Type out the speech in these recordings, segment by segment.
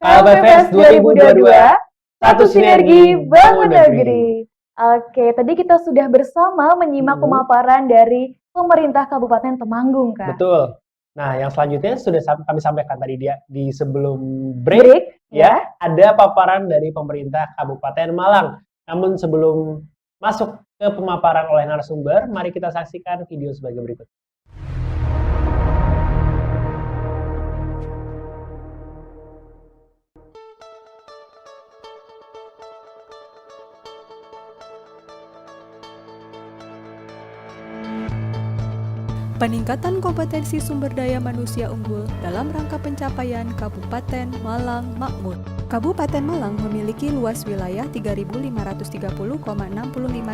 KLPFS 2022, satu sinergi bangun negeri. Oke, tadi kita sudah bersama menyimak pemaparan dari pemerintah Kabupaten Temanggung, Kak. Betul. Nah, yang selanjutnya sudah kami sampaikan tadi di sebelum break ya, ada paparan dari pemerintah Kabupaten Malang. Namun sebelum masuk ke pemaparan oleh narasumber, mari kita saksikan video sebagai berikut. Peningkatan kompetensi sumber daya manusia unggul dalam rangka pencapaian Kabupaten Malang Makmur. Kabupaten Malang memiliki luas wilayah 3.530,65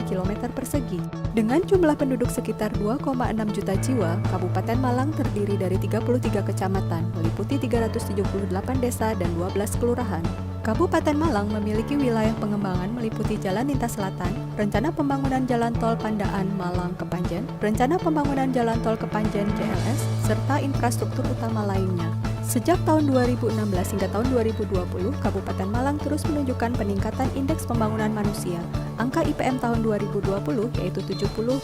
km persegi. Dengan jumlah penduduk sekitar 2,6 juta jiwa, Kabupaten Malang terdiri dari 33 kecamatan, meliputi 378 desa dan 12 kelurahan. Kabupaten Malang memiliki wilayah pengembangan meliputi Jalan Lintas Selatan, Rencana Pembangunan Jalan Tol Pandaan Malang-Kepanjen, Rencana Pembangunan Jalan Tol Kepanjen JLS, serta infrastruktur utama lainnya. Sejak tahun 2016 hingga tahun 2020, Kabupaten Malang terus menunjukkan peningkatan indeks pembangunan manusia. Angka IPM tahun 2020 yaitu 70,36.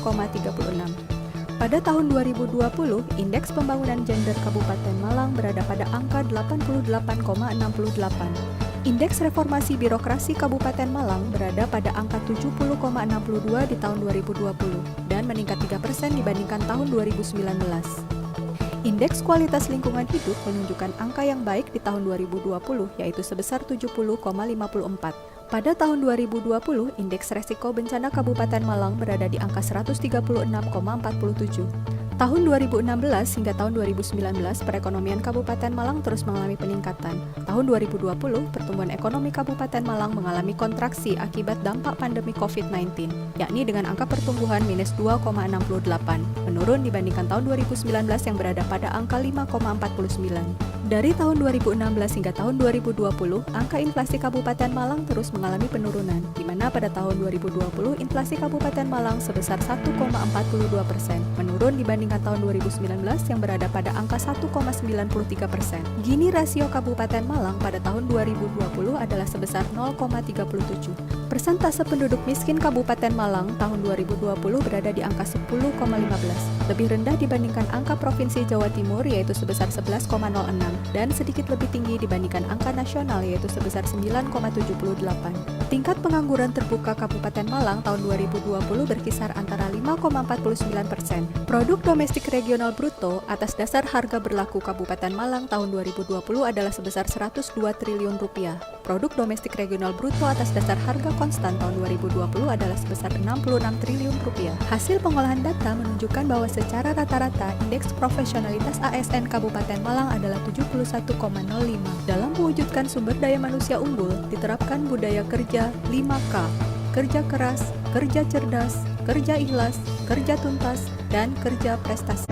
Pada tahun 2020, indeks pembangunan gender Kabupaten Malang berada pada angka 88,68. Indeks reformasi birokrasi Kabupaten Malang berada pada angka 70,62 di tahun 2020 dan meningkat 3% dibandingkan tahun 2019. Indeks kualitas lingkungan hidup menunjukkan angka yang baik di tahun 2020 yaitu sebesar 70,54. Pada tahun 2020, indeks resiko bencana Kabupaten Malang berada di angka 136,47. Tahun 2016 hingga tahun 2019, perekonomian Kabupaten Malang terus mengalami peningkatan. Tahun 2020, pertumbuhan ekonomi Kabupaten Malang mengalami kontraksi akibat dampak pandemi COVID-19, yakni dengan angka pertumbuhan minus 2,68, menurun dibandingkan tahun 2019 yang berada pada angka 5,49. Dari tahun 2016 hingga tahun 2020, angka inflasi Kabupaten Malang terus mengalami penurunan, di mana pada tahun 2020 inflasi Kabupaten Malang sebesar 1,42%, menurun dibandingkan tahun 2019 yang berada pada angka 1,93%. Gini rasio Kabupaten Malang pada tahun 2020 adalah sebesar 0,37. Persentase penduduk miskin Kabupaten Malang tahun 2020 berada di angka 10,15, lebih rendah dibandingkan angka Provinsi Jawa Timur yaitu sebesar 11,06 dan sedikit lebih tinggi dibandingkan angka nasional yaitu sebesar 9,78. Tingkat pengangguran terbuka Kabupaten Malang tahun 2020 berkisar antara 5,49%. Produk domestik regional bruto atas dasar harga berlaku Kabupaten Malang tahun 2020 adalah sebesar 102 triliun rupiah. Produk domestik regional bruto atas dasar harga konstan tahun 2020 adalah sebesar 66 triliun rupiah. Hasil pengolahan data menunjukkan bahwa secara rata-rata indeks profesionalitas ASN Kabupaten Malang adalah 71,05. Dalam mewujudkan sumber daya manusia unggul, diterapkan budaya kerja 5K, kerja keras, kerja cerdas, kerja ikhlas, kerja tuntas, dan kerja prestasi.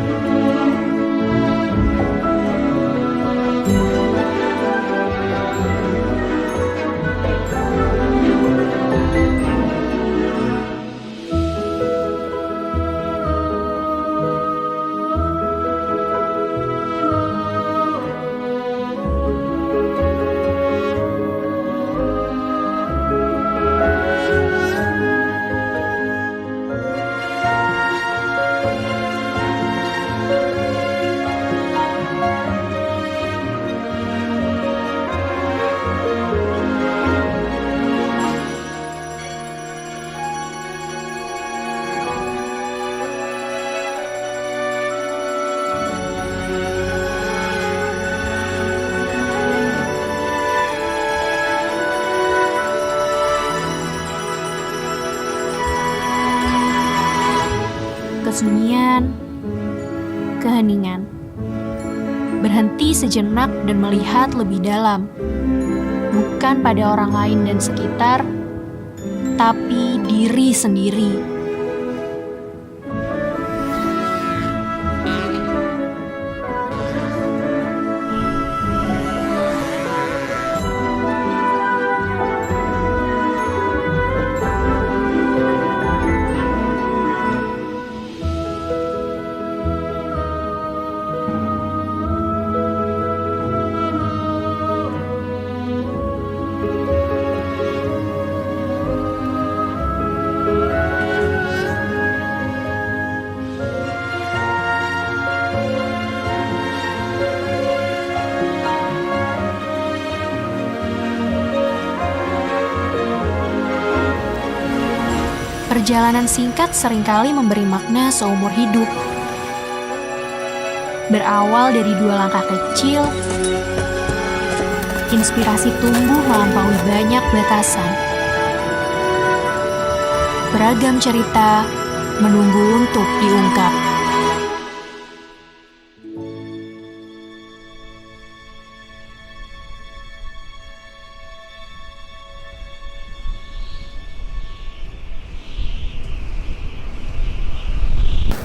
Kesunyian, keheningan. Berhenti sejenak dan melihat lebih dalam, bukan pada orang lain dan sekitar, tapi diri sendiri. perjalanan singkat seringkali memberi makna seumur hidup. Berawal dari 2 langkah kecil, inspirasi tumbuh melampaui banyak batasan. Beragam cerita menunggu untuk diungkap.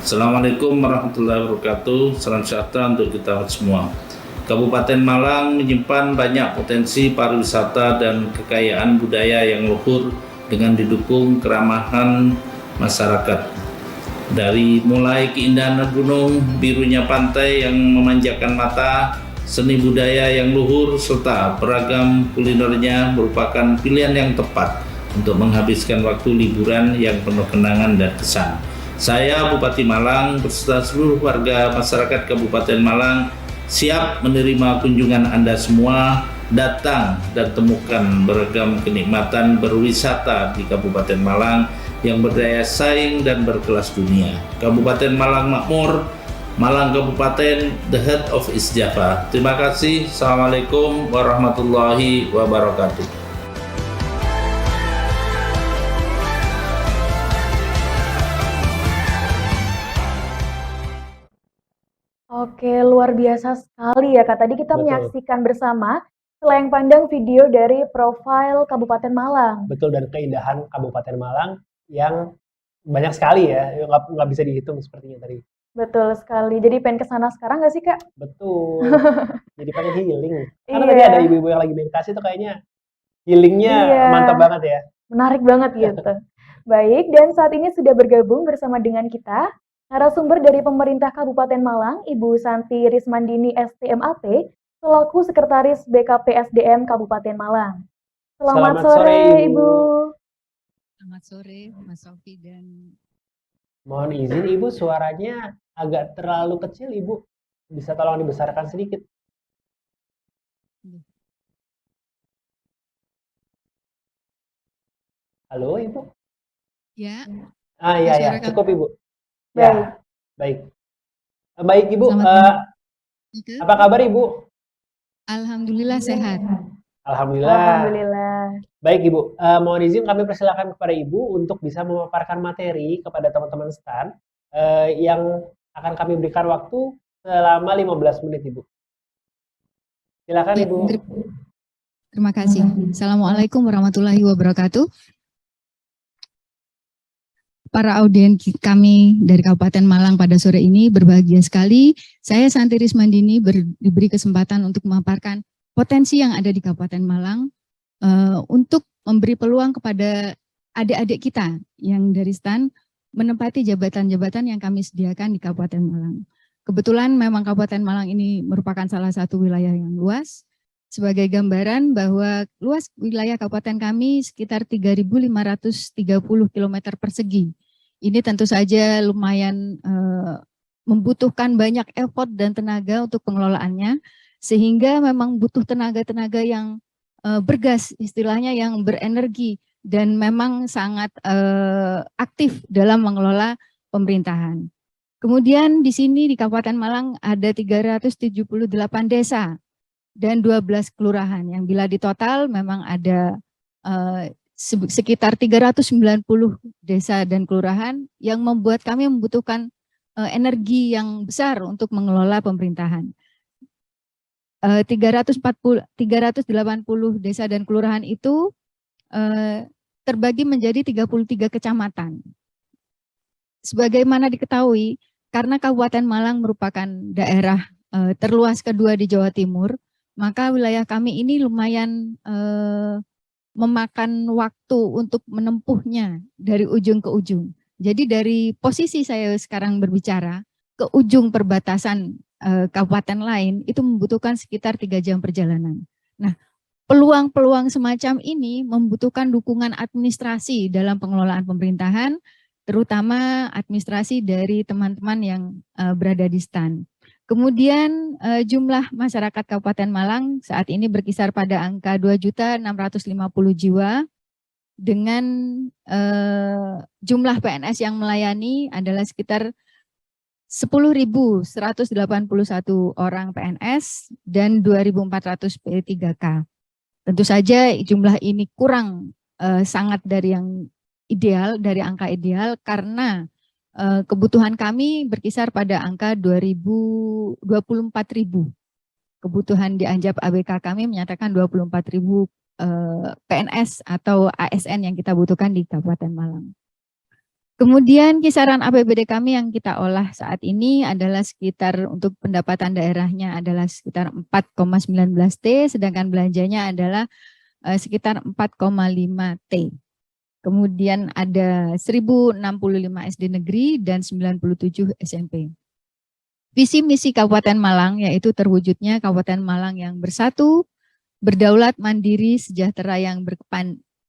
Assalamualaikum warahmatullahi wabarakatuh. Salam sejahtera untuk kita semua. Kabupaten Malang menyimpan banyak potensi pariwisata dan kekayaan budaya yang luhur dengan didukung keramahan masyarakat. Dari mulai keindahan gunung, birunya pantai yang memanjakan mata, seni budaya yang luhur, serta beragam kulinernya merupakan pilihan yang tepat untuk menghabiskan waktu liburan yang penuh kenangan dan kesan. Saya Bupati Malang beserta seluruh warga masyarakat Kabupaten Malang siap menerima kunjungan Anda semua. Datang dan temukan beragam kenikmatan berwisata di Kabupaten Malang yang berdaya saing dan berkelas dunia. Kabupaten Malang makmur, Malang Kabupaten, the heart of East Java. Terima kasih. Assalamualaikum warahmatullahi wabarakatuh. Oke, luar biasa sekali ya Kak. Tadi kita Betul. menyaksikan bersama Selayang Pandang video dari profil Kabupaten Malang. Betul, dan keindahan Kabupaten Malang yang banyak sekali ya, nggak bisa dihitung sepertinya tadi. Betul sekali. Jadi pengen ke sana sekarang nggak sih Kak? Betul. Jadi pengen healing. Karena Iya. tadi ada ibu-ibu yang lagi meditasi tuh kayaknya healingnya Iya. mantap banget ya. Menarik banget gitu. Baik, dan saat ini sudah bergabung bersama dengan kita narasumber dari pemerintah Kabupaten Malang, Ibu Santi Rismandini STMAT, selaku Sekretaris BKP SDM Kabupaten Malang. Selamat sore, Ibu. Selamat sore, Mas Sofi dan Mohon izin Ibu, suaranya agak terlalu kecil Ibu. Bisa tolong dibesarkan sedikit. Halo Ibu? ya. Iya ya, Suara cukup Ibu. Baik. Ya, baik. Baik Ibu, Gitu. apa kabar Ibu? Alhamdulillah sehat. Alhamdulillah. Alhamdulillah. Baik Ibu, mohon izin kami persilakan kepada Ibu untuk bisa memaparkan materi kepada teman-teman STAN yang akan kami berikan waktu selama 15 menit Ibu. Silakan Ya, Ibu. Terima kasih. Assalamualaikum warahmatullahi wabarakatuh. Para audiens kami dari Kabupaten Malang pada sore ini berbahagia sekali. Saya Santi Rismandini diberi kesempatan untuk memaparkan potensi yang ada di Kabupaten Malang untuk memberi peluang kepada adik-adik kita yang dari STAN menempati jabatan-jabatan yang kami sediakan di Kabupaten Malang. Kebetulan memang Kabupaten Malang ini merupakan salah satu wilayah yang luas. Sebagai gambaran bahwa luas wilayah kabupaten kami sekitar 3.530 km persegi. Ini tentu saja lumayan membutuhkan banyak effort dan tenaga untuk pengelolaannya, sehingga memang butuh tenaga-tenaga yang bergas, istilahnya yang berenergi, dan memang sangat aktif dalam mengelola pemerintahan. Kemudian di sini di Kabupaten Malang ada 378 desa dan 12 kelurahan yang bila ditotal memang ada sekitar 390 desa dan kelurahan yang membuat kami membutuhkan energi yang besar untuk mengelola pemerintahan. 380 desa dan kelurahan itu terbagi menjadi 33 kecamatan. Sebagaimana diketahui, karena Kabupaten Malang merupakan daerah terluas kedua di Jawa Timur, maka wilayah kami ini lumayan memakan waktu untuk menempuhnya dari ujung ke ujung. Jadi dari posisi saya sekarang berbicara ke ujung perbatasan kabupaten lain itu membutuhkan sekitar 3 jam perjalanan. Nah, peluang-peluang semacam ini membutuhkan dukungan administrasi dalam pengelolaan pemerintahan, terutama administrasi dari teman-teman yang berada di STAN. Kemudian jumlah masyarakat Kabupaten Malang saat ini berkisar pada angka 2.650 jiwa dengan jumlah PNS yang melayani adalah sekitar 10.181 orang PNS dan 2.400 P3K. Tentu saja jumlah ini kurang sangat dari yang ideal, dari angka ideal, karena kebutuhan kami berkisar pada angka 24.000. Kebutuhan di Anjap ABK kami menyatakan 24.000 PNS atau ASN yang kita butuhkan di Kabupaten Malang. Kemudian kisaran APBD kami yang kita olah saat ini adalah sekitar untuk pendapatan daerahnya adalah sekitar 4,19 T, sedangkan belanjanya adalah sekitar 4,5 T. Kemudian ada 1.065 SD negeri dan 97 SMP. Visi misi Kabupaten Malang yaitu terwujudnya Kabupaten Malang yang bersatu, berdaulat, mandiri, sejahtera, yang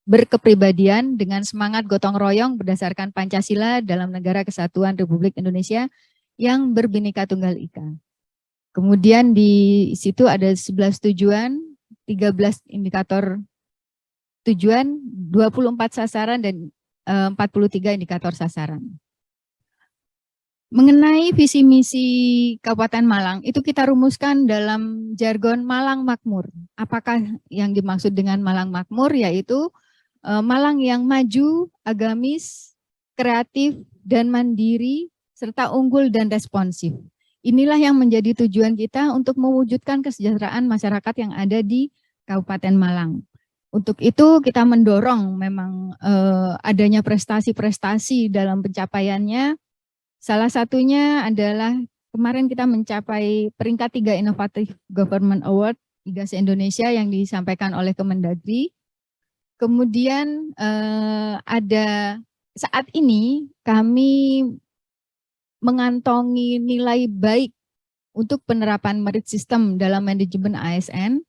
berkepribadian dengan semangat gotong royong berdasarkan Pancasila dalam Negara Kesatuan Republik Indonesia yang berbhinneka tunggal ika. Kemudian di situ ada 11 tujuan, 13 indikator tujuan, 24 sasaran dan 43 indikator sasaran. Mengenai visi misi Kabupaten Malang, itu kita rumuskan dalam jargon Malang Makmur. Apakah yang dimaksud dengan Malang Makmur? Yaitu Malang yang maju, agamis, kreatif, dan mandiri, serta unggul dan responsif. Inilah yang menjadi tujuan kita untuk mewujudkan kesejahteraan masyarakat yang ada di Kabupaten Malang. Untuk itu kita mendorong memang adanya prestasi-prestasi dalam pencapaiannya. Salah satunya adalah kemarin kita mencapai peringkat 3 Innovative Government Award IGAS Indonesia yang disampaikan oleh Kemendagri. Kemudian ada saat ini kami mengantongi nilai baik untuk penerapan merit system dalam manajemen ASN.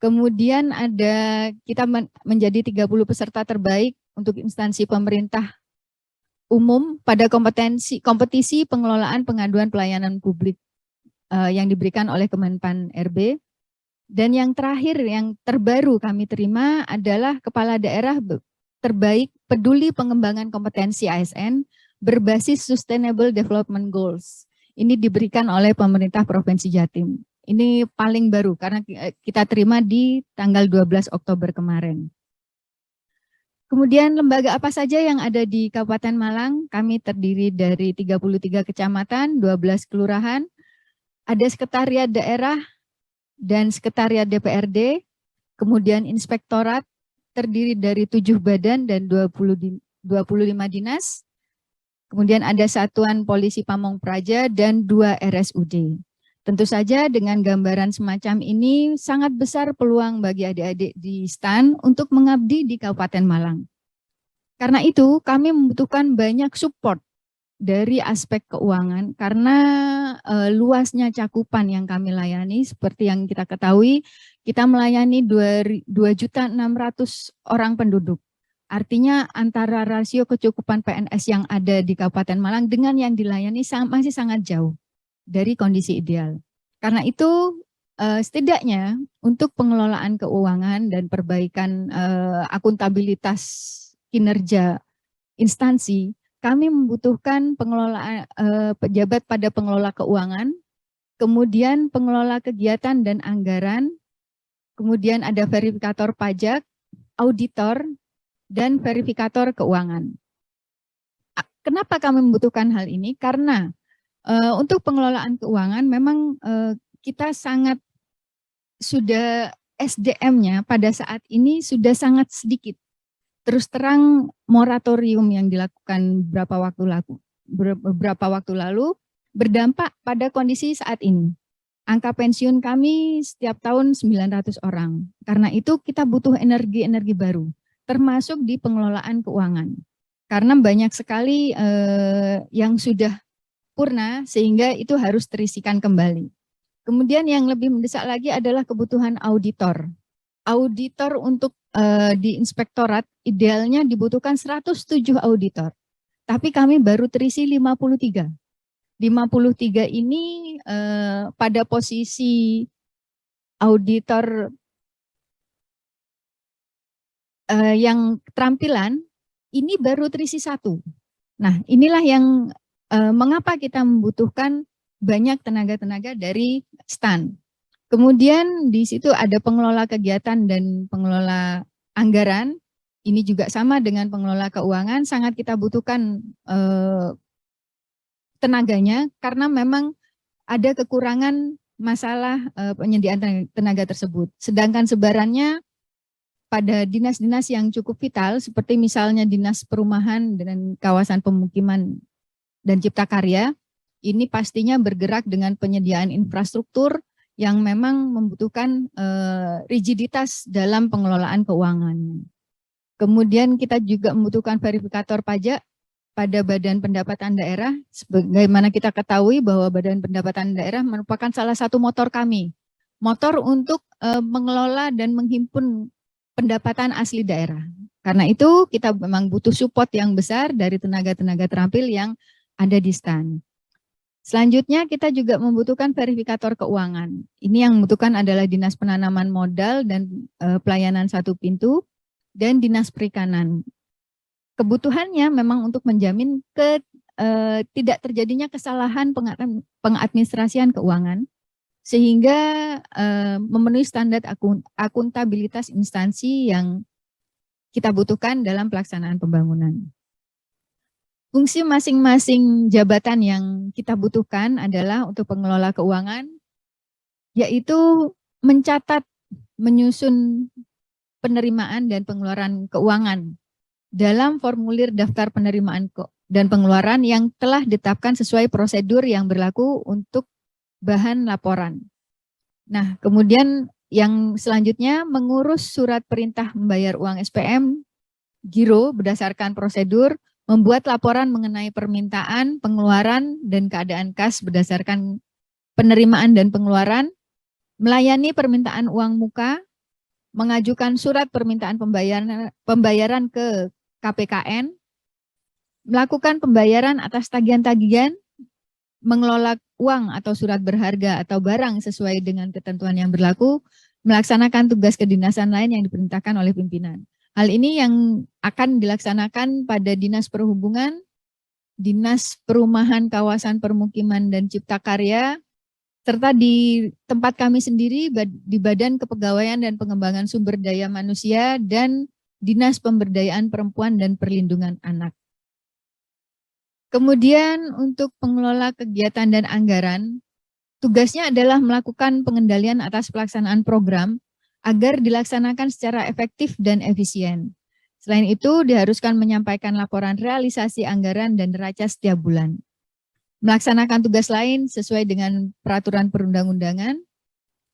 Kemudian ada kita menjadi 30 peserta terbaik untuk instansi pemerintah umum pada kompetisi pengelolaan pengaduan pelayanan publik yang diberikan oleh Kemenpan RB. Dan yang terakhir, yang terbaru kami terima adalah Kepala Daerah Terbaik Peduli Pengembangan Kompetensi ASN berbasis Sustainable Development Goals. Ini diberikan oleh pemerintah Provinsi Jatim. Ini paling baru karena kita terima di tanggal 12 Oktober kemarin. Kemudian lembaga apa saja yang ada di Kabupaten Malang? Kami terdiri dari 33 kecamatan, 12 kelurahan, ada sekretariat daerah dan sekretariat DPRD, kemudian inspektorat terdiri dari 7 badan dan 25 dinas, kemudian ada Satuan Polisi Pamong Praja dan 2 RSUD. Tentu saja dengan gambaran semacam ini sangat besar peluang bagi adik-adik di STAN untuk mengabdi di Kabupaten Malang. Karena itu kami membutuhkan banyak support dari aspek keuangan karena luasnya cakupan yang kami layani. Seperti yang kita ketahui, kita melayani 2.600.000 orang penduduk. Artinya antara rasio kecukupan PNS yang ada di Kabupaten Malang dengan yang dilayani masih sangat jauh dari kondisi ideal. Karena itu setidaknya untuk pengelolaan keuangan dan perbaikan akuntabilitas kinerja instansi, kami membutuhkan pengelolaan pejabat pada pengelola keuangan, kemudian pengelola kegiatan dan anggaran, kemudian ada verifikator pajak, auditor, dan verifikator keuangan. Kenapa kami membutuhkan hal ini? Karena untuk pengelolaan keuangan memang kita sangat sudah SDM-nya pada saat ini sudah sangat sedikit. Terus terang moratorium yang dilakukan beberapa waktu lalu berdampak pada kondisi saat ini. Angka pensiun kami setiap tahun 900 orang. Karena itu kita butuh energi-energi baru, termasuk di pengelolaan keuangan. Karena banyak sekali yang sudah purna sehingga itu harus terisikan kembali. Kemudian yang lebih mendesak lagi adalah kebutuhan auditor. Auditor untuk di inspektorat idealnya dibutuhkan 107 auditor. Tapi kami baru terisi 53. 53 ini pada posisi auditor yang keterampilan ini baru trisi 1. Nah, inilah yang mengapa kita membutuhkan banyak tenaga-tenaga dari STAN. Kemudian di situ ada pengelola kegiatan dan pengelola anggaran. Ini juga sama dengan pengelola keuangan, sangat kita butuhkan tenaganya karena memang ada kekurangan masalah penyediaan tenaga tersebut. Sedangkan sebarannya pada dinas-dinas yang cukup vital seperti misalnya Dinas Perumahan dan Kawasan Pemukiman dan Cipta Karya, ini pastinya bergerak dengan penyediaan infrastruktur yang memang membutuhkan rigiditas dalam pengelolaan keuangan. Kemudian kita juga membutuhkan verifikator pajak pada Badan Pendapatan Daerah, sebagaimana kita ketahui bahwa Badan Pendapatan Daerah merupakan salah satu motor kami. Motor untuk mengelola dan menghimpun pendapatan asli daerah. Karena itu kita memang butuh support yang besar dari tenaga-tenaga terampil yang ada di STAN. Selanjutnya kita juga membutuhkan verifikator keuangan. Ini yang membutuhkan adalah Dinas Penanaman Modal dan Pelayanan Satu Pintu dan Dinas Perikanan. Kebutuhannya memang untuk menjamin tidak terjadinya kesalahan pengadministrasian keuangan sehingga memenuhi standar akuntabilitas instansi yang kita butuhkan dalam pelaksanaan pembangunan. Fungsi masing-masing jabatan yang kita butuhkan adalah untuk pengelola keuangan, yaitu mencatat, menyusun penerimaan dan pengeluaran keuangan dalam formulir daftar penerimaan dan pengeluaran yang telah ditetapkan sesuai prosedur yang berlaku untuk bahan laporan. Nah, kemudian yang selanjutnya mengurus surat perintah membayar uang SPM, giro berdasarkan prosedur, membuat laporan mengenai permintaan, pengeluaran, dan keadaan kas berdasarkan penerimaan dan pengeluaran, melayani permintaan uang muka, mengajukan surat permintaan pembayaran ke KPKN, melakukan pembayaran atas tagihan-tagihan, mengelola uang atau surat berharga atau barang sesuai dengan ketentuan yang berlaku, melaksanakan tugas kedinasan lain yang diperintahkan oleh pimpinan. Hal ini yang akan dilaksanakan pada Dinas Perhubungan, Dinas Perumahan Kawasan Permukiman dan Cipta Karya, serta di tempat kami sendiri di Badan Kepegawaian dan Pengembangan Sumber Daya Manusia dan Dinas Pemberdayaan Perempuan dan Perlindungan Anak. Kemudian untuk pengelola kegiatan dan anggaran, tugasnya adalah melakukan pengendalian atas pelaksanaan program agar dilaksanakan secara efektif dan efisien. Selain itu, diharuskan menyampaikan laporan realisasi anggaran dan neraca setiap bulan. Melaksanakan tugas lain sesuai dengan peraturan perundang-undangan,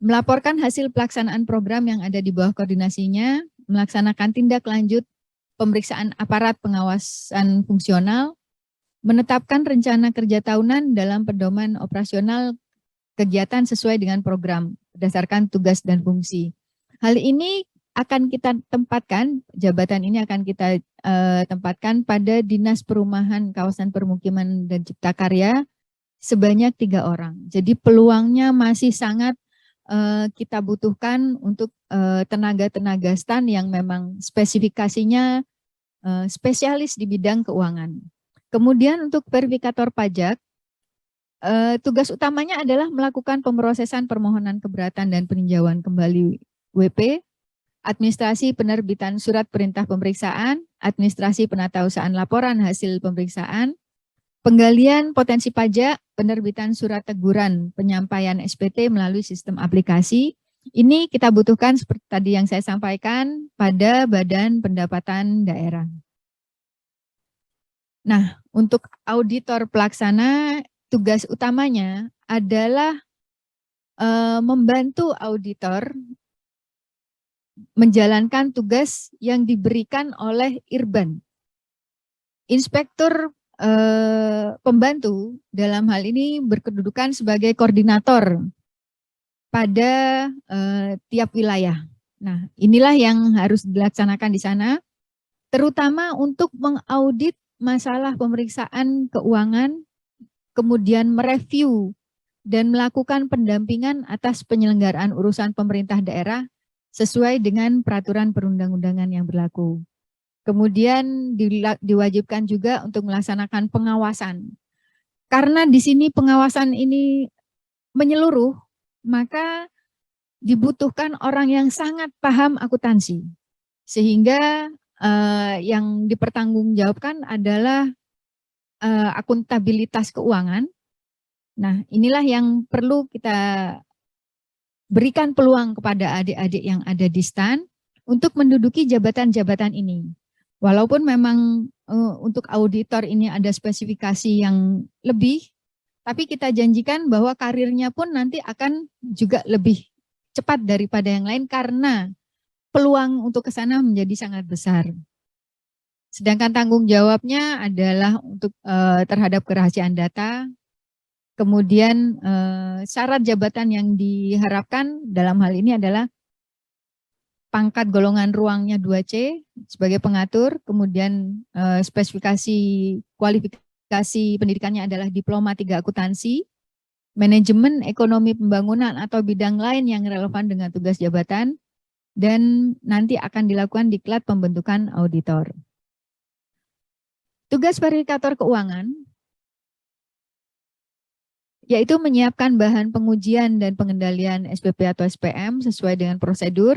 melaporkan hasil pelaksanaan program yang ada di bawah koordinasinya, melaksanakan tindak lanjut pemeriksaan aparat pengawasan fungsional, menetapkan rencana kerja tahunan dalam pedoman operasional kegiatan sesuai dengan program berdasarkan tugas dan fungsi. Hal ini akan kita tempatkan, jabatan ini akan kita tempatkan pada Dinas Perumahan Kawasan Permukiman dan Cipta Karya sebanyak 3 orang. Jadi peluangnya masih sangat kita butuhkan untuk tenaga-tenaga STAN yang memang spesifikasinya spesialis di bidang keuangan. Kemudian untuk verifikator pajak, tugas utamanya adalah melakukan pemrosesan permohonan keberatan dan peninjauan kembali WP, administrasi penerbitan surat perintah pemeriksaan, administrasi penatausahaan laporan hasil pemeriksaan, penggalian potensi pajak, penerbitan surat teguran, penyampaian SPT melalui sistem aplikasi. Ini kita butuhkan seperti tadi yang saya sampaikan pada Badan Pendapatan Daerah. Nah, untuk auditor pelaksana, tugas utamanya adalah membantu auditor menjalankan tugas yang diberikan oleh IRBAN. Inspektur pembantu dalam hal ini berkedudukan sebagai koordinator pada tiap wilayah. Nah, inilah yang harus dilaksanakan di sana, terutama untuk mengaudit masalah pemeriksaan keuangan, kemudian mereview dan melakukan pendampingan atas penyelenggaraan urusan pemerintah daerah sesuai dengan peraturan perundang-undangan yang berlaku. Kemudian diwajibkan juga untuk melaksanakan pengawasan. Karena di sini pengawasan ini menyeluruh, maka dibutuhkan orang yang sangat paham akuntansi. Sehingga yang dipertanggungjawabkan adalah akuntabilitas keuangan. Nah, inilah yang perlu kita berikan peluang kepada adik-adik yang ada di STAN untuk menduduki jabatan-jabatan ini. Walaupun memang untuk auditor ini ada spesifikasi yang lebih, tapi kita janjikan bahwa karirnya pun nanti akan juga lebih cepat daripada yang lain karena peluang untuk ke sana menjadi sangat besar. Sedangkan tanggung jawabnya adalah untuk terhadap kerahasiaan data. Kemudian syarat jabatan yang diharapkan dalam hal ini adalah pangkat golongan ruangnya 2C sebagai pengatur, kemudian spesifikasi kualifikasi pendidikannya adalah diploma 3 akuntansi, manajemen ekonomi pembangunan atau bidang lain yang relevan dengan tugas jabatan, dan nanti akan dilakukan diklat pembentukan auditor. Tugas verifikator keuangan yaitu menyiapkan bahan pengujian dan pengendalian SPP atau SPM sesuai dengan prosedur,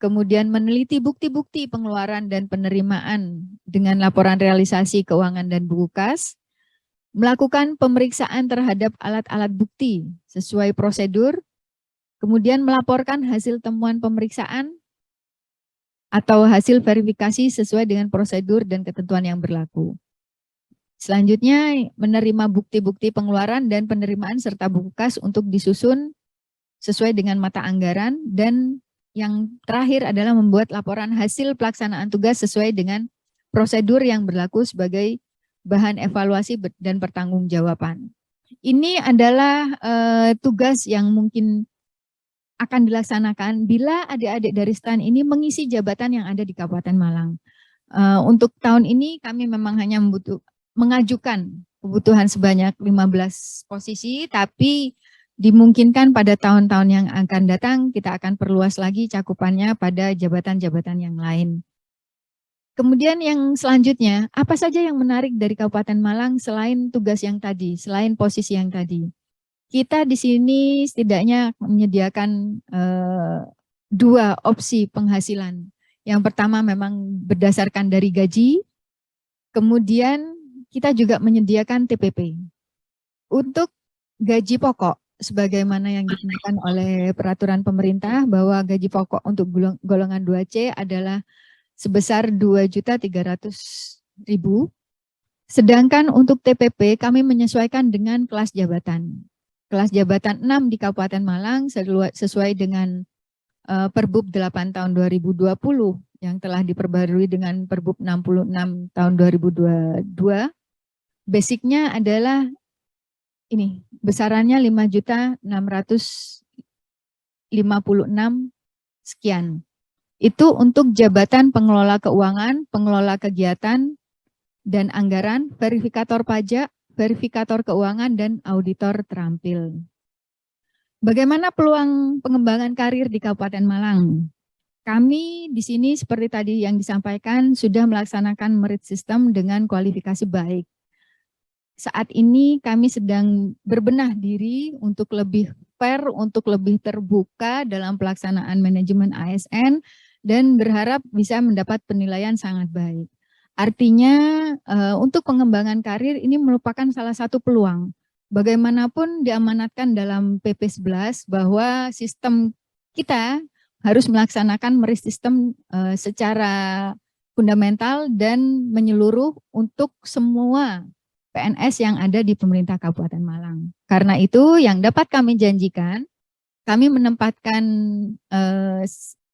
kemudian meneliti bukti-bukti pengeluaran dan penerimaan dengan laporan realisasi keuangan dan buku kas, melakukan pemeriksaan terhadap alat-alat bukti sesuai prosedur, kemudian melaporkan hasil temuan pemeriksaan atau hasil verifikasi sesuai dengan prosedur dan ketentuan yang berlaku. Selanjutnya, menerima bukti-bukti pengeluaran dan penerimaan serta buku kas untuk disusun sesuai dengan mata anggaran, dan yang terakhir adalah membuat laporan hasil pelaksanaan tugas sesuai dengan prosedur yang berlaku sebagai bahan evaluasi dan pertanggungjawaban. Ini adalah tugas yang mungkin akan dilaksanakan bila adik-adik dari STAN ini mengisi jabatan yang ada di Kabupaten Malang. Untuk tahun ini kami memang hanya mengajukan kebutuhan sebanyak 15 posisi, tapi dimungkinkan pada tahun-tahun yang akan datang kita akan perluas lagi cakupannya pada jabatan-jabatan yang lain. Kemudian yang selanjutnya, apa saja yang menarik dari Kabupaten Malang selain tugas yang tadi, selain posisi yang tadi? Kita di sini setidaknya menyediakan 2 opsi penghasilan. Yang pertama memang berdasarkan dari gaji, kemudian kita juga menyediakan TPP. Untuk gaji pokok, sebagaimana yang ditentukan oleh peraturan pemerintah bahwa gaji pokok untuk golongan 2C adalah sebesar 2.300.000. Sedangkan untuk TPP kami menyesuaikan dengan kelas jabatan. Kelas jabatan 6 di Kabupaten Malang sesuai dengan Perbub 8 tahun 2020 yang telah diperbarui dengan Perbub 66 tahun 2022. Basicnya adalah ini, besarannya 5.656 sekian. Itu untuk jabatan pengelola keuangan, pengelola kegiatan dan anggaran, verifikator pajak, verifikator keuangan, dan auditor terampil. Bagaimana peluang pengembangan karir di Kabupaten Malang? Kami di sini seperti tadi yang disampaikan sudah melaksanakan merit system dengan kualifikasi baik. Saat ini kami sedang berbenah diri untuk lebih fair, untuk lebih terbuka dalam pelaksanaan manajemen ASN dan berharap bisa mendapat penilaian sangat baik. Artinya untuk pengembangan karir ini merupakan salah satu peluang. Bagaimanapun diamanatkan dalam PP 11 bahwa sistem kita harus melaksanakan merit system secara fundamental dan menyeluruh untuk semua PNS yang ada di pemerintah Kabupaten Malang. Karena itu yang dapat kami janjikan, kami menempatkan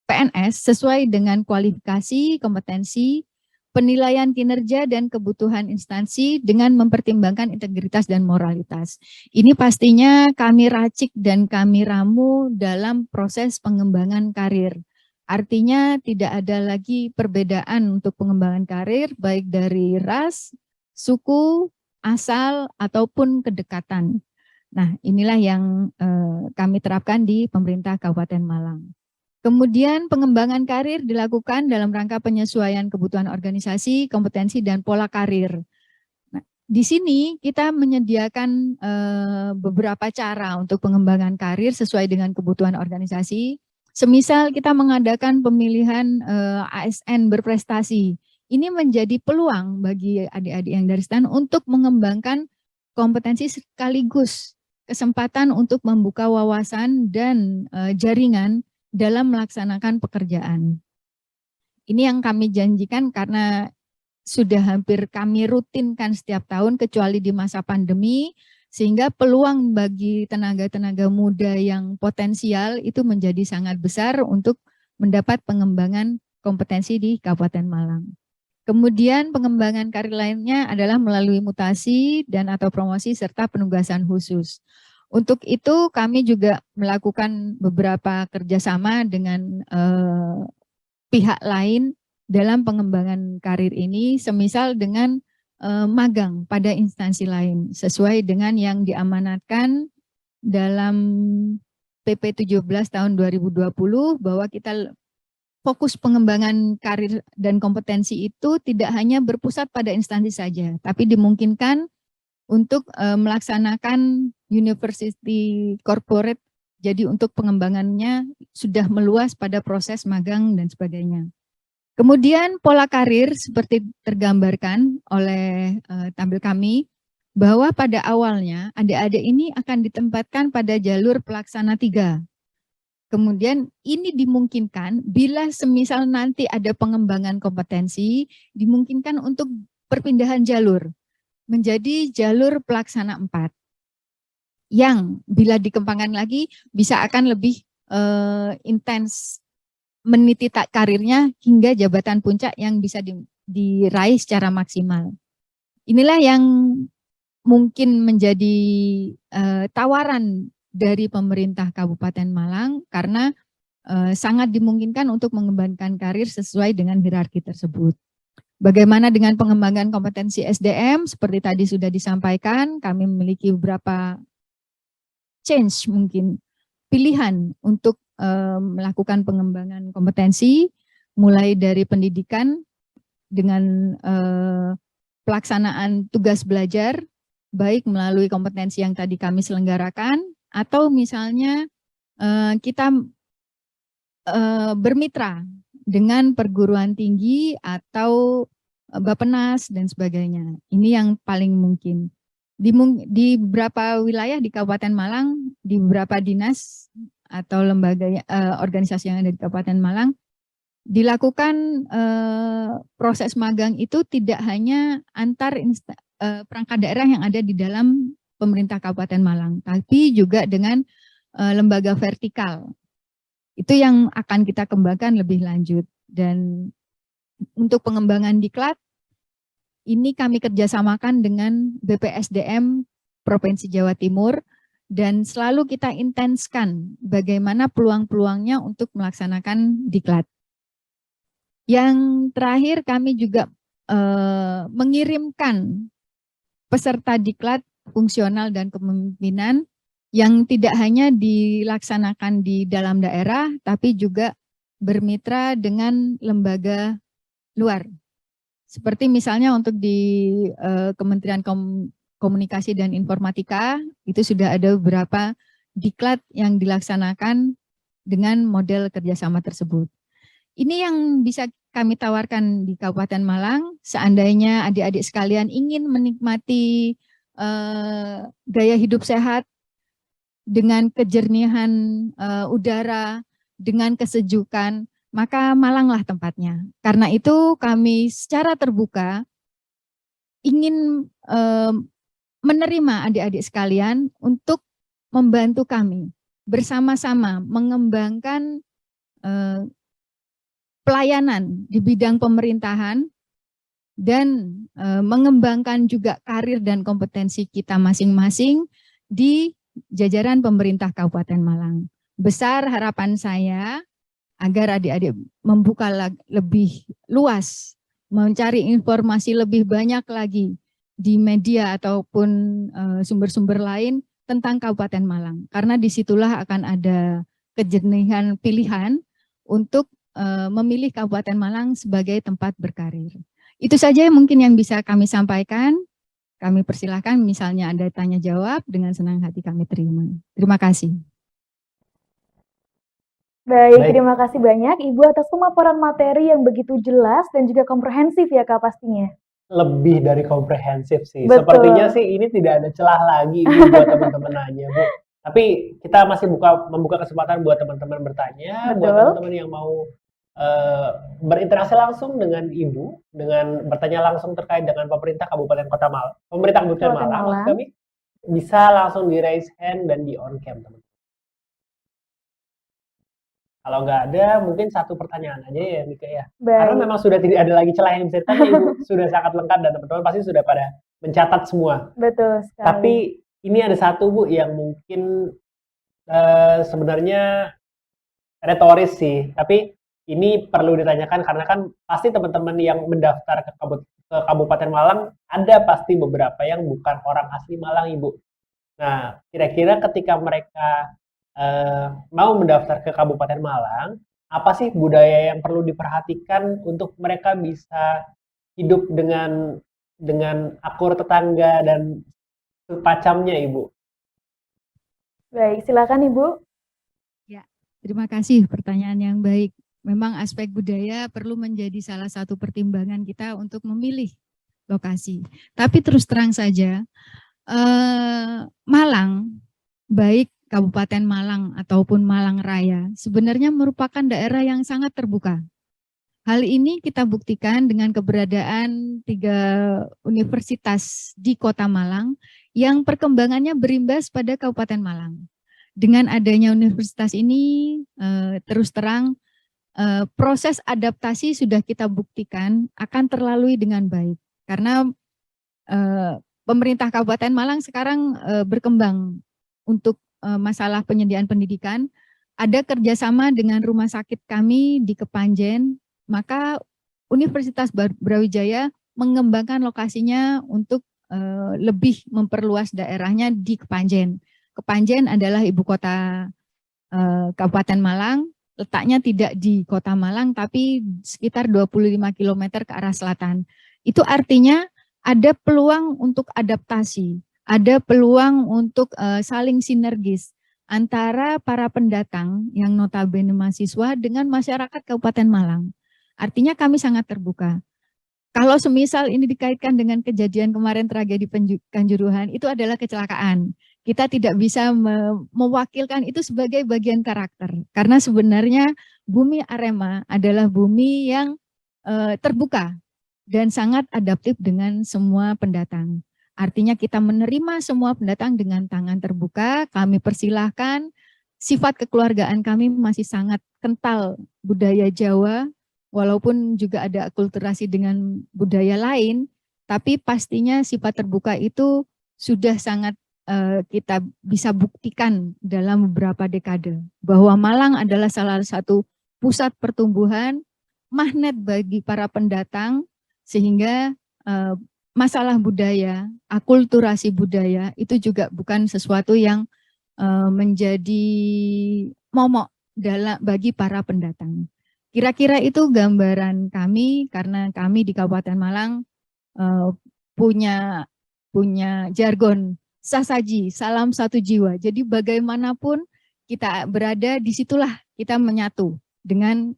PNS sesuai dengan kualifikasi, kompetensi, penilaian kinerja dan kebutuhan instansi dengan mempertimbangkan integritas dan moralitas. Ini pastinya kami racik dan kami ramu dalam proses pengembangan karir. Artinya tidak ada lagi perbedaan untuk pengembangan karir baik dari ras, suku, asal ataupun kedekatan. Nah, inilah yang kami terapkan di pemerintah Kabupaten Malang. Kemudian pengembangan karir dilakukan dalam rangka penyesuaian kebutuhan organisasi, kompetensi, dan pola karir. Nah, di sini kita menyediakan beberapa cara untuk pengembangan karir sesuai dengan kebutuhan organisasi. Semisal kita mengadakan pemilihan ASN berprestasi. Ini menjadi peluang bagi adik-adik yang dari STAN untuk mengembangkan kompetensi sekaligus kesempatan untuk membuka wawasan dan jaringan dalam melaksanakan pekerjaan. Ini yang kami janjikan karena sudah hampir kami rutinkan setiap tahun kecuali di masa pandemi, sehingga peluang bagi tenaga-tenaga muda yang potensial itu menjadi sangat besar untuk mendapat pengembangan kompetensi di Kabupaten Malang. Kemudian pengembangan karir lainnya adalah melalui mutasi dan atau promosi serta penugasan khusus. Untuk itu kami juga melakukan beberapa kerjasama dengan pihak lain dalam pengembangan karir ini, semisal dengan magang pada instansi lain, sesuai dengan yang diamanatkan dalam PP 17 tahun 2020 bahwa kita fokus pengembangan karir dan kompetensi itu tidak hanya berpusat pada instansi saja, tapi dimungkinkan untuk melaksanakan university corporate, jadi untuk pengembangannya sudah meluas pada proses magang dan sebagainya. Kemudian pola karir seperti tergambarkan oleh tampil kami, bahwa pada awalnya adik-adik ini akan ditempatkan pada jalur pelaksana 3. Kemudian ini dimungkinkan bila semisal nanti ada pengembangan kompetensi, dimungkinkan untuk perpindahan jalur menjadi jalur pelaksana 4. Yang bila dikembangkan lagi bisa akan lebih intens meniti karirnya hingga jabatan puncak yang bisa diraih secara maksimal. Inilah yang mungkin menjadi tawaran dari pemerintah Kabupaten Malang karena sangat dimungkinkan untuk mengembangkan karir sesuai dengan hierarki tersebut. Bagaimana dengan pengembangan kompetensi SDM? Seperti tadi sudah disampaikan, kami memiliki beberapa change mungkin pilihan untuk melakukan pengembangan kompetensi, mulai dari pendidikan dengan pelaksanaan tugas belajar, baik melalui kompetensi yang tadi kami selenggarakan, atau misalnya kita bermitra dengan perguruan tinggi atau Bappenas dan sebagainya. Ini yang paling mungkin. Di beberapa wilayah di Kabupaten Malang, di beberapa dinas atau lembaga organisasi yang ada di Kabupaten Malang, dilakukan proses magang itu tidak hanya antar perangkat daerah yang ada di dalam pemerintah Kabupaten Malang, tapi juga dengan lembaga vertikal. Itu yang akan kita kembangkan lebih lanjut. Dan untuk pengembangan diklat, ini kami kerjasamakan dengan BPSDM Provinsi Jawa Timur, dan selalu kita intenskan bagaimana peluang-peluangnya untuk melaksanakan diklat. Yang terakhir kami juga mengirimkan peserta diklat fungsional dan kepemimpinan yang tidak hanya dilaksanakan di dalam daerah, tapi juga bermitra dengan lembaga luar. Seperti misalnya untuk di Kementerian Komunikasi dan Informatika, itu sudah ada beberapa diklat yang dilaksanakan dengan model kerjasama tersebut. Ini yang bisa kami tawarkan di Kabupaten Malang, seandainya adik-adik sekalian ingin menikmati gaya hidup sehat, dengan kejernihan udara, dengan kesejukan, maka Malanglah tempatnya. Karena itu kami secara terbuka ingin menerima adik-adik sekalian untuk membantu kami bersama-sama mengembangkan pelayanan di bidang pemerintahan dan mengembangkan juga karir dan kompetensi kita masing-masing di jajaran pemerintah Kabupaten Malang. Besar harapan saya agar adik-adik membuka lebih luas, mencari informasi lebih banyak lagi di media ataupun sumber-sumber lain tentang Kabupaten Malang. Karena disitulah akan ada kejernihan pilihan untuk memilih Kabupaten Malang sebagai tempat berkarir. Itu saja mungkin yang bisa kami sampaikan. Kami persilahkan misalnya Anda tanya jawab, dengan senang hati kami terima. Terima kasih. Baik, Baik. terima kasih banyak Ibu atas pemaparan materi yang begitu jelas dan juga komprehensif ya Kak pastinya. Lebih dari komprehensif sih. Betul. Sepertinya sih ini tidak ada celah lagi Ibu buat teman-teman nanya, Bu. Tapi kita masih membuka kesempatan buat teman-teman bertanya, buat Betul. teman-teman yang mau berinteraksi langsung dengan Ibu, dengan bertanya langsung terkait dengan pemerintah Kabupaten Malang, Kabupaten maksud Malang. kami, bisa langsung di raise hand dan di on cam, teman. Kalau nggak ada, mungkin satu pertanyaan aja ya, Mika ya. Karena Baik, memang sudah tidak ada lagi celah yang bisa ditanya, Ibu. Sudah sangat lengkap dan teman-teman pasti sudah pada mencatat semua. betul sekali. Tapi ini ada satu, Bu, yang mungkin sebenarnya retoris sih. Tapi ini perlu ditanyakan karena kan pasti teman-teman yang mendaftar ke Kabupaten Malang ada pasti beberapa yang bukan orang asli Malang, Ibu. Nah, kira-kira ketika mereka mau mendaftar ke Kabupaten Malang, apa sih budaya yang perlu diperhatikan untuk mereka bisa hidup dengan akur tetangga dan sepacamnya, Ibu? Baik, silakan Ibu. Terima kasih, pertanyaan yang baik. Memang aspek budaya perlu menjadi salah satu pertimbangan kita untuk memilih lokasi. Tapi terus terang saja, Malang, baik Kabupaten Malang ataupun Malang Raya, sebenarnya merupakan daerah yang sangat terbuka. Hal ini kita buktikan dengan keberadaan 3 universitas di Kota Malang yang perkembangannya berimbas pada Kabupaten Malang. Dengan adanya universitas ini, terus terang proses adaptasi sudah kita buktikan akan terlalui dengan baik. Karena pemerintah Kabupaten Malang sekarang berkembang untuk masalah penyediaan pendidikan. Ada kerjasama dengan rumah sakit kami di Kepanjen, maka Universitas Brawijaya mengembangkan lokasinya untuk lebih memperluas daerahnya di Kepanjen. Kepanjen adalah ibu kota Kabupaten Malang, letaknya tidak di Kota Malang tapi sekitar 25 km ke arah selatan. Itu artinya ada peluang untuk adaptasi, ada peluang untuk saling sinergis antara para pendatang yang notabene mahasiswa dengan masyarakat Kabupaten Malang. Artinya kami sangat terbuka. Kalau semisal ini dikaitkan dengan kejadian kemarin tragedi Kanjuruhan, itu adalah kecelakaan. Kita tidak bisa mewakilkan itu sebagai bagian karakter. Karena sebenarnya bumi Arema adalah bumi yang terbuka dan sangat adaptif dengan semua pendatang. Artinya kita menerima semua pendatang dengan tangan terbuka, kami persilahkan. Sifat kekeluargaan kami masih sangat kental budaya Jawa, walaupun juga ada akulturasi dengan budaya lain, tapi pastinya sifat terbuka itu sudah sangat kita bisa buktikan dalam beberapa dekade bahwa Malang adalah salah satu pusat pertumbuhan, magnet bagi para pendatang, sehingga masalah budaya, akulturasi budaya itu juga bukan sesuatu yang menjadi momok bagi para pendatang. Kira-kira itu gambaran kami, karena kami di Kabupaten Malang punya jargon sasaji, salam satu jiwa. Jadi bagaimanapun kita berada, disitulah kita menyatu dengan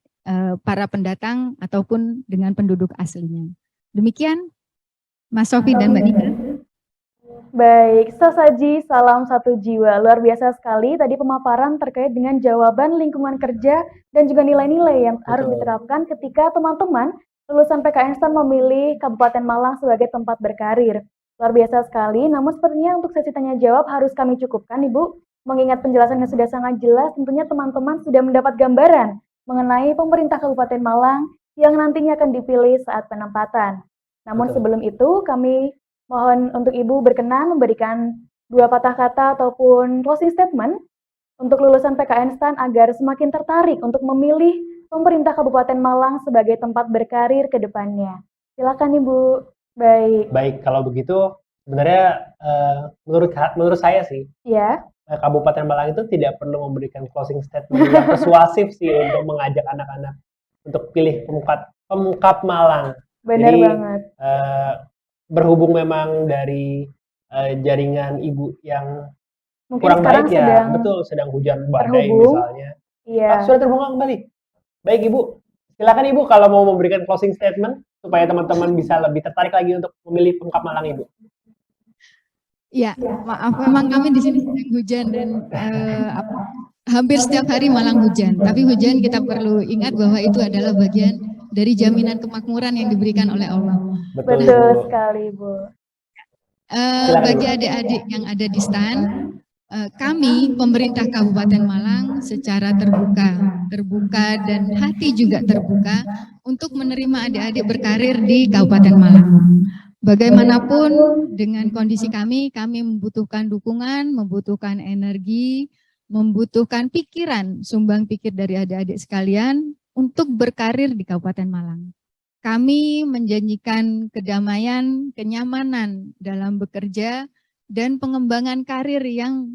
para pendatang ataupun dengan penduduk aslinya. Demikian, Mas Sofi dan Mbak Nika. Baik, sesaji salam satu jiwa. Luar biasa sekali tadi pemaparan terkait dengan jawaban lingkungan kerja dan juga nilai-nilai yang harus diterapkan ketika teman-teman lulusan PKN memilih Kabupaten Malang sebagai tempat berkarir. Luar biasa sekali, namun sepertinya untuk sesi tanya jawab harus kami cukupkan, Ibu. Mengingat penjelasannya sudah sangat jelas, tentunya teman-teman sudah mendapat gambaran mengenai pemerintah Kabupaten Malang yang nantinya akan dipilih saat penempatan. Namun sebelum itu, kami mohon untuk Ibu berkenan memberikan 2 patah kata ataupun closing statement untuk lulusan PKN STAN agar semakin tertarik untuk memilih pemerintah Kabupaten Malang sebagai tempat berkarir ke depannya. Silakan Ibu. Baik, kalau begitu sebenarnya menurut saya sih, Ya, Kabupaten Malang itu tidak perlu memberikan closing statement yang persuasif sih untuk mengajak anak-anak untuk pilih pemukap Malang. Benar Jadi, banget. berhubung memang dari jaringan ibu yang Mungkin kurang sekarang baik ya, sedang betul, sedang hujan badai terhubung. misalnya. Iya. Sudah terhubung kembali. Baik Ibu, silakan Ibu kalau mau memberikan closing statement supaya teman-teman bisa lebih tertarik lagi untuk memilih pemukap Malang Ibu. Ya, maaf, memang kami di sini sedang hujan dan hampir setiap hari Malang hujan. Tapi hujan kita perlu ingat bahwa itu adalah bagian dari jaminan kemakmuran yang diberikan oleh Allah. Betul, Betul Ibu. sekali, Bu. Silakan, Bagi Ibu. adik-adik yang ada di stand, kami pemerintah Kabupaten Malang secara terbuka dan hati juga terbuka untuk menerima adik-adik berkarir di Kabupaten Malang. Bagaimanapun dengan kondisi kami membutuhkan dukungan, membutuhkan energi, membutuhkan pikiran, sumbang pikir dari adik-adik sekalian untuk berkarir di Kabupaten Malang. Kami menjanjikan kedamaian, kenyamanan dalam bekerja, dan pengembangan karir yang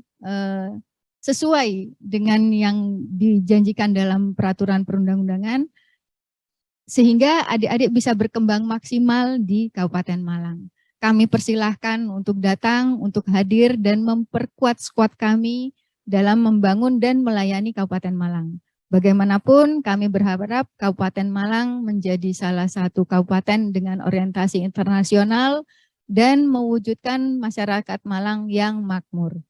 sesuai dengan yang dijanjikan dalam peraturan perundang-undangan, sehingga adik-adik bisa berkembang maksimal di Kabupaten Malang. Kami persilahkan untuk datang, untuk hadir dan memperkuat skuad kami dalam membangun dan melayani Kabupaten Malang. Bagaimanapun kami berharap Kabupaten Malang menjadi salah satu kabupaten dengan orientasi internasional dan mewujudkan masyarakat Malang yang makmur.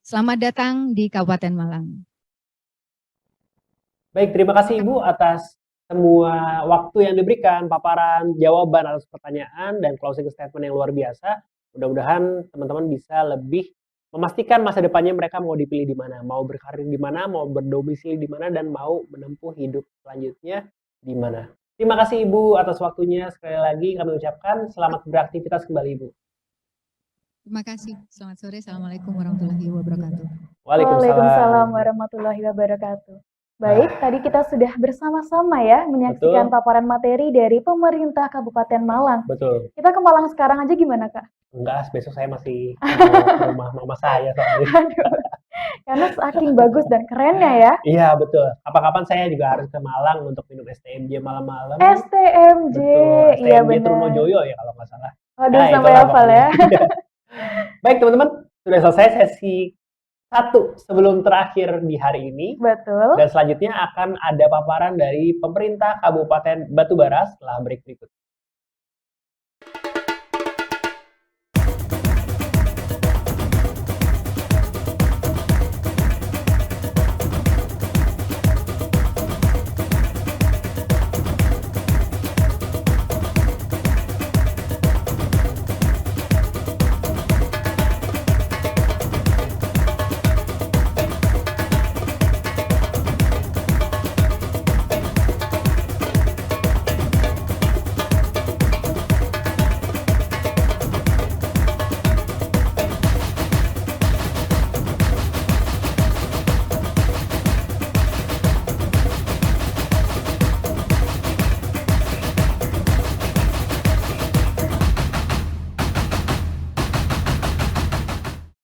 Selamat datang di Kabupaten Malang. Baik, terima kasih Ibu atas semua waktu yang diberikan, paparan, jawaban atas pertanyaan, dan closing statement yang luar biasa. Mudah-mudahan teman-teman bisa lebih memastikan masa depannya mereka mau dipilih di mana, mau berkarir di mana, mau berdomisili di mana, dan mau menempuh hidup selanjutnya di mana. Terima kasih Ibu atas waktunya. Sekali lagi kami ucapkan selamat beraktivitas kembali Ibu. Terima kasih. Selamat sore. Assalamualaikum warahmatullahi wabarakatuh. Waalaikumsalam warahmatullahi wabarakatuh. Baik, tadi kita sudah bersama-sama ya menyaksikan Betul. paparan materi dari pemerintah Kabupaten Malang. Betul. Kita ke Malang sekarang aja gimana, Kak? Enggak, besok saya masih mau ke rumah mama saya soalnya. Aduh, karena saking bagus dan kerennya ya. Iya, betul. Kapan-kapan saya juga harus ke Malang untuk minum STMJ malam-malam. STMJ, Betul, iya STMJ benar. Trunojoyo ya kalau nggak salah. Waduh, Nah, sampai itulah hafal ya. pokoknya. Baik teman-teman, sudah selesai sesi 1 sebelum terakhir di hari ini. Betul. Dan selanjutnya akan ada paparan dari pemerintah Kabupaten Batubara setelah break berikut.